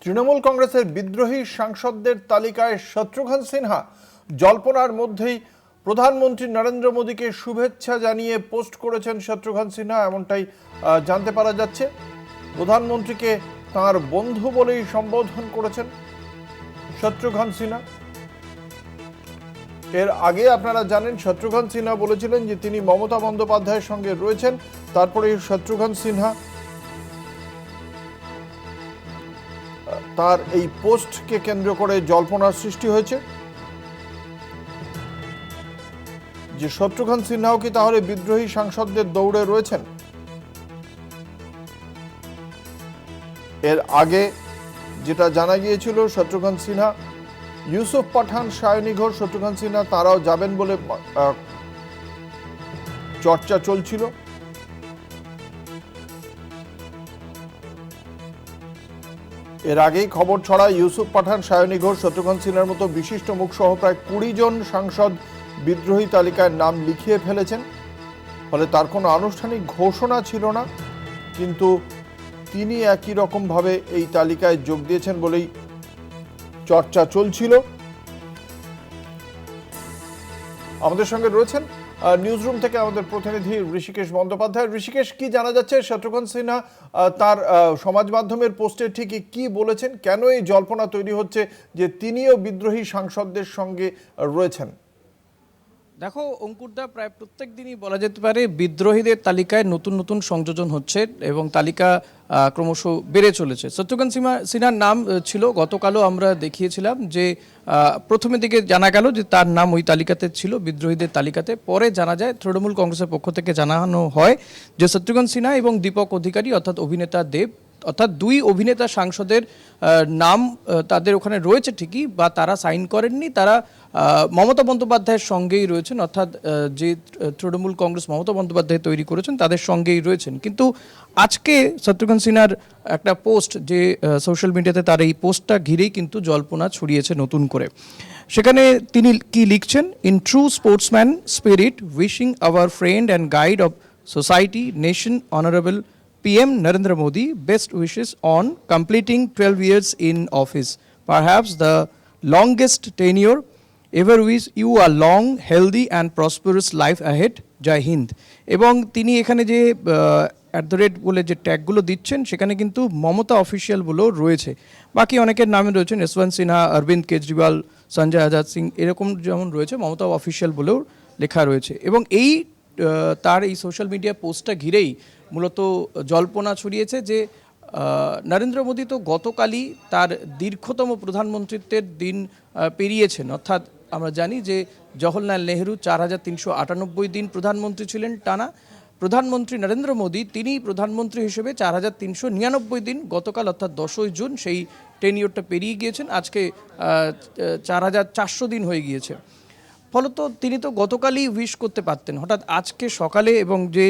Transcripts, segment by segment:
তৃণমূল কংগ্রেসের বিদ্রোহী সাংসদদের তালিকায় শত্রুঘ্ন সিনহা জল্পনার মধ্যেই প্রধানমন্ত্রী নরেন্দ্র মোদীকে শুভেচ্ছা জানিয়ে পোস্ট করেছেন শত্রুঘ্ন সিনহা, এমনটাই জানতে পারা যাচ্ছে। প্রধানমন্ত্রীকে তাঁর বন্ধু বলেই সম্বোধন করেছেন শত্রুঘ্ন সিনহা। এর আগে আপনারা জানেন শত্রুঘ্ন সিনহা বলেছিলেন যে তিনি মমতা বন্দ্যোপাধ্যায়ের সঙ্গে রয়েছেন। তারপরে শত্রুঘ্ন সিনহা তার এই পোস্টকে কেন্দ্র করে জল্পনার সৃষ্টি হয়েছে যে শত্রুঘ্ন সিনহাও কি তাহলে বিদ্রোহী সাংসদদের দৌড়ে রয়েছেন। এর আগে যেটা জানা গিয়েছিল, শত্রুঘ্ন সিনহা, ইউসুফ পাঠান, সায়নী ঘোষ, শত্রুঘ্ন সিনহা তারাও যাবেন বলে চর্চা চলছিল। এর আগেই খবর ছড়ায় ইউসুফ পাঠান, সায়নী ঘোষ, শত্রুঘ্ন সিনহার মতো বিশিষ্ট মুখ সহ প্রায় 20 জন সাংসদ বিদ্রোহী তালিকায় নাম লিখিয়ে ফেলেছেন। ফলে তার কোনো আনুষ্ঠানিক ঘোষণা ছিল না, কিন্তু তিনি একই রকমভাবে এই তালিকায় যোগ দিয়েছেন বলেই চর্চা চলছিল। আমাদের সঙ্গে রয়েছেন নিউজরুম থেকে আমাদের প্রতিনিধি ঋষিকেশ বন্দ্যোপাধ্যায়। ঋষিকেশ, কি জানা যাচ্ছে? শত্রুঘ্ন সিনহা তার সমাজ মাধ্যমের পোস্টে ঠিক কি বলেছেন? কেন এই জল্পনা তৈরি হচ্ছে যে তিনিও বিদ্রোহী সাংসদদের সঙ্গে রয়েছেন? দেখো অঙ্কুরদা, প্রায় প্রত্যেক দিনই বলা যেতে পারে বিদ্রোহীদের তালিকায় নতুন নতুন সংযোজন হচ্ছে এবং তালিকা ক্রমশ বেড়ে চলেছে। শত্রুঘ্ন সিনহার নাম ছিল, গতকালও আমরা দেখিয়েছিলাম যে প্রথমে দিকে জানা গেল যে তার নাম ওই তালিকাতে ছিল, বিদ্রোহীদের তালিকাতে। পরে জানা যায়, তৃণমূল কংগ্রেসের পক্ষ থেকে জানানো হয় যে শত্রুঘ্ন সিনহা এবং দীপক অধিকারী অর্থাৎ অভিনেতা দেব, অর্থাৎ দুই অভিনেতা সাংসদের নাম তাদের ওখানে রয়েছে ঠিকই, বা তারা সাইন করেননি, তারা মমতা বন্দ্যোপাধ্যায়ের সঙ্গেই রয়েছেন, অর্থাৎ যে তৃণমূল কংগ্রেস মমতা বন্দ্যোপাধ্যায় তৈরি করেছেন তাদের সঙ্গেই রয়েছেন। কিন্তু আজকে শত্রুঘ্ন সিনহার একটা পোস্ট, যে সোশ্যাল মিডিয়াতে তার এই পোস্টটা ঘিরেই কিন্তু জল্পনা ছড়িয়েছে নতুন করে। সেখানে তিনি কি লিখছেন? In true sportsman spirit, wishing our friend and guide of society nation honourable PM Narendra Modi best wishes on completing 12 years in office, perhaps the longest tenure. Ever wish you a long, healthy and prosperous life ahead. Jai Hind. এবং তিনি এখানে যে @ বলে যে ট্যাগগুলো দিচ্ছেন, সেখানে কিন্তু Mamata official বলেও রয়েছে। বাকি অনেকের নামে রয়েছেন যশবন্ত সিনহা, অরবিন্দ কেজরিওয়াল, সঞ্জয় আজাদ সিং, এরকম যেমন রয়েছে মমতা অফিসিয়াল বলেও লেখা রয়েছে। এবং এই তার এই সোশ্যাল মিডিয়া পোস্টটা ঘিরেই মূলত জল্পনা ছড়িয়েছে যে নরেন্দ্র মোদী তো গতকালই তার দীর্ঘতম প্রধানমন্ত্রিত্বের দিন পেরিয়েছেন। অর্থাৎ আমরা জানি যে জওহরলাল নেহরু 4398 দিন প্রধানমন্ত্রী ছিলেন টানা। প্রধানমন্ত্রী নরেন্দ্র মোদী, তিনি প্রধানমন্ত্রী হিসেবে 4399 দিন গতকাল অর্থাৎ 10ই জুন সেই টেনিওরটা পেরিয়ে গিয়েছেন। আজকে 4400 দিন হয়ে গিয়েছে। ফলত তিনি তো গতকালই উইশ করতে পারতেন, হঠাৎ আজকে সকালে, এবং যে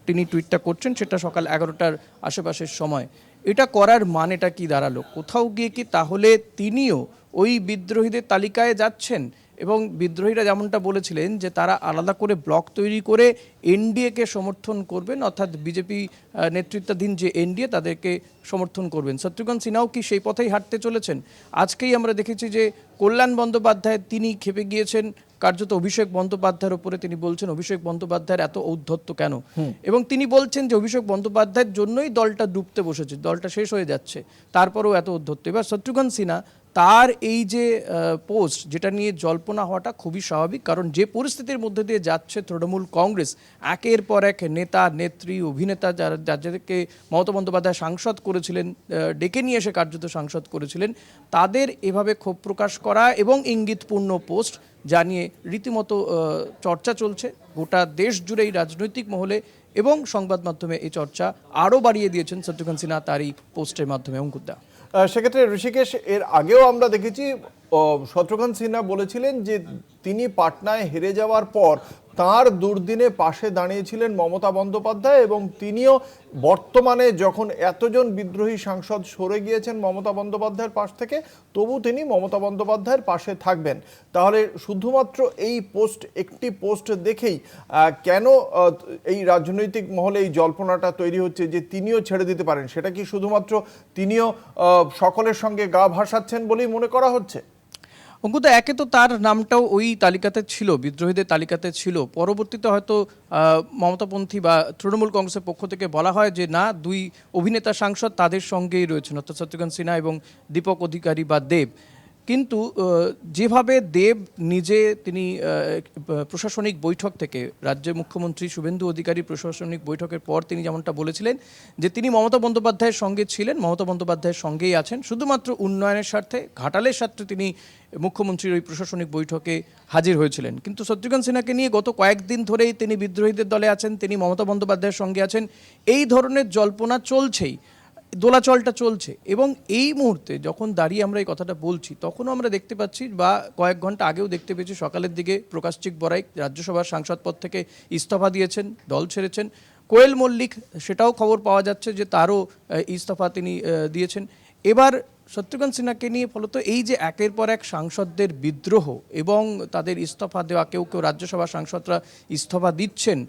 তিনি টুইটটা করছেন সেটা সকাল 11টার আশেপাশের সময়। এটা করার মানেটা কি দাঁড়ালো? কোথাও গিয়ে কি তাহলে তিনিও ওই বিদ্রোহীদের তালিকায় যাচ্ছেন? এবং বিদ্রোহীরা যেমনটা বলেছিলেন যে তারা আলাদা করে ব্লক তৈরি করে এনডিএকে সমর্থন করবেন, অর্থাৎ বিজেপি নেতৃত্বাধীন যে এনডিএ তাদেরকে সমর্থন করবেন। শত্রুঘ্ন সিনহাও কি সেই পথেই হাঁটতে চলেছেন? আজকেই আমরা দেখেছি যে কল্যাণ বন্দ্যোপাধ্যায় তিনি খেপে গিয়েছেন কার্যত অভিষেক বন্দ্যোপাধ্যায়ের উপরে। তিনি বলছেন অভিষেক বন্দ্যোপাধ্যায়ের এত ঔদ্ধত্য কেন, এবং তিনি বলছেন যে অভিষেক বন্দ্যোপাধ্যায়ের জন্যই দলটা ডুবতে বসেছে, দলটা শেষ হয়ে যাচ্ছে, তারপরেও এত ঔদ্ধত্য। এবার শত্রুঘ্ন সিনহা তার এই যে পোস্ট, যেটা নিয়ে জল্পনা হওয়াটা খুবই স্বাভাবিক, কারণ যে পরিস্থিতির মধ্যে দিয়ে যাচ্ছে তৃণমূল কংগ্রেস, একের পর এক নেতা নেত্রী অভিনেতা যাদেরকে মমতা বন্দ্যোপাধ্যায় সাংসদ করেছিলেন, ডেকে নিয়ে এসে কার্যত সাংসদ করেছিলেন, তাদের এভাবে ক্ষোভ প্রকাশ করা এবং ইঙ্গিতপূর্ণ পোস্ট জানিয়ে রীতিমতো চর্চা চলছে গোটা দেশ জুড়েই, রাজনৈতিক মহলে এবং সংবাদ মাধ্যমে এই চর্চা আরও বাড়িয়ে দিয়েছেন শত্রুঘ্ন সিনহা তার এই পোস্টের মাধ্যমে। অঙ্কুরদা, সেক্ষেত্রে ঋষিকেশ, এর আগেও আমরা দেখেছি শত্রুঘ্ন সিনহা বলেছিলেন যে তিনি পাটনায় হেরে যাওয়ার পর তার দুর্দিনে পাশে দাঁড়িয়েছিলেন মমতা বন্দ্যোপাধ্যায়, এবং তিনিও বর্তমানে যখন এতজন বিদ্রোহী সাংসদ সরে গিয়েছেন মমতা বন্দ্যোপাধ্যায়ের পাশ থেকে, তবু তিনি মমতা বন্দ্যোপাধ্যায়ের পাশে থাকবেন। তাহলে শুধুমাত্র এই একটি পোস্ট দেখেই কেন এই রাজনৈতিক মহলে এই জল্পনাটা তৈরি হচ্ছে যে তিনিও ছেড়ে দিতে পারেন? সেটা কি শুধুমাত্র তিনিও সকলের সঙ্গে গা ভাসাচ্ছেন বলেই মনে করা হচ্ছে? অঙ্কুদা, একে তো তার নামটাও ওই তালিকাতে ছিল, বিদ্রোহীদের তালিকাতে ছিল। পরবর্তীতে হয়তো মমতাপন্থী বা তৃণমূল কংগ্রেসের পক্ষ থেকে বলা হয় যে না, দুই অভিনেতা সাংসদ তাদের সঙ্গেই রয়েছেন, অর্থাৎ শত্রুঘ্ন সিনহা এবং দীপক অধিকারী বা দেব। কিন্তু যেভাবে দেব নিজে তিনি প্রশাসনিক বৈঠক থেকে, রাজ্যের মুখ্যমন্ত্রী শুভেন্দু অধিকারী প্রশাসনিক বৈঠকের পর তিনি যেমনটা বলেছিলেন যে তিনি মমতা বন্দ্যোপাধ্যায়ের সঙ্গে ছিলেন, মমতা বন্দ্যোপাধ্যায়ের সঙ্গেই আছেন, শুধুমাত্র উন্নয়নের স্বার্থে, ঘাটালের স্বার্থে তিনি মুখ্যমন্ত্রীর ওই প্রশাসনিক বৈঠকে হাজির হয়েছিলেন। কিন্তু শত্রুঘ্ন সিনহাকে নিয়ে গত কয়েকদিন ধরেই তিনি বিদ্রোহীদের দলে আছেন, তিনি মমতা বন্দ্যোপাধ্যায়ের সঙ্গে আছেন, এই ধরনের জল্পনা চলছেই, দোলাচলটা চলছে। এবং এই মুহূর্তে যখন দাঁড়িয়ে আমরা এই কথাটা বলছি, তখনও আমরা দেখতে পাচ্ছি, বা কয়েক ঘন্টা আগেও দেখতে পেয়েছি, সকালের দিকে প্রকাশচিক বড়াই রাজ্যসভার সাংসদ পদ থেকে ইস্তফা দিয়েছেন, দল ছেড়েছেন। কোয়েল মল্লিক, সেটাও খবর পাওয়া যাচ্ছে যে তারও ইস্তফা তিনি দিয়েছেন। এবার শত্রুঘ্ন সিনহাকে নিয়ে ফলত এই যে একের পর এক সাংসদদের বিদ্রোহ এবং তাদের ইস্তফা দেওয়া, কেউ কেউ রাজ্যসভার সাংসদরা ইস্তফা দিচ্ছেন,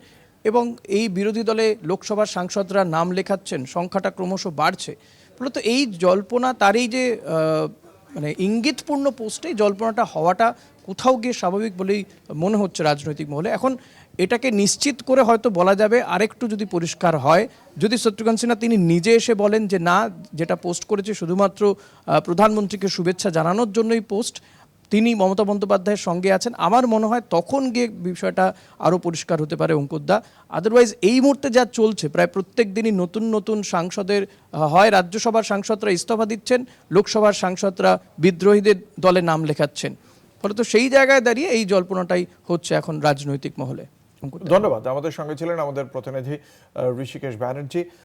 এবং এই বিরোধী দলে লোকসভার সাংসদরা নাম লেখাচ্ছেন, সংখ্যাটা ক্রমশ বাড়ছে। ফলত এই জল্পনা, তার এই যে মানে ইঙ্গিতপূর্ণ পোস্টে জল্পনাটা হওয়াটা কোথাও গিয়ে স্বাভাবিক বলেই মনে হচ্ছে রাজনৈতিক মহলে। এখন এটাকে নিশ্চিত করে হয়তো বলা যাবে, আরেকটু যদি পরিষ্কার হয়, যদি শত্রুঘ্ন সিনহা তিনি নিজে এসে বলেন যে না, যেটা পোস্ট করেছে শুধুমাত্র প্রধানমন্ত্রীকে শুভেচ্ছা জানানোর জন্যই পোস্ট, তিনি মমতা বন্দ্যোপাধ্যায়ের সঙ্গে আছেন, আমার মনে হয় তখন গিয়ে বিষয়টা আরও পরিষ্কার হতে পারে অঙ্কুরদা। আদারওয়াইজ এই মুহূর্তে যা চলছে, প্রায় প্রত্যেক দিনই নতুন নতুন সাংসদের, হয় রাজ্যসভার সাংসদরা ইস্তফা দিচ্ছেন, লোকসভার সাংসদরা বিদ্রোহীদের দলে নাম লেখাচ্ছেন। ফলত সেই জায়গায় দাঁড়িয়ে এই জল্পনাটাই হচ্ছে এখন রাজনৈতিক মহলে। ধন্যবাদ। আমাদের সঙ্গে ছিলেন আমাদের প্রতিনিধি ঋষিকেশ ব্যানার্জি।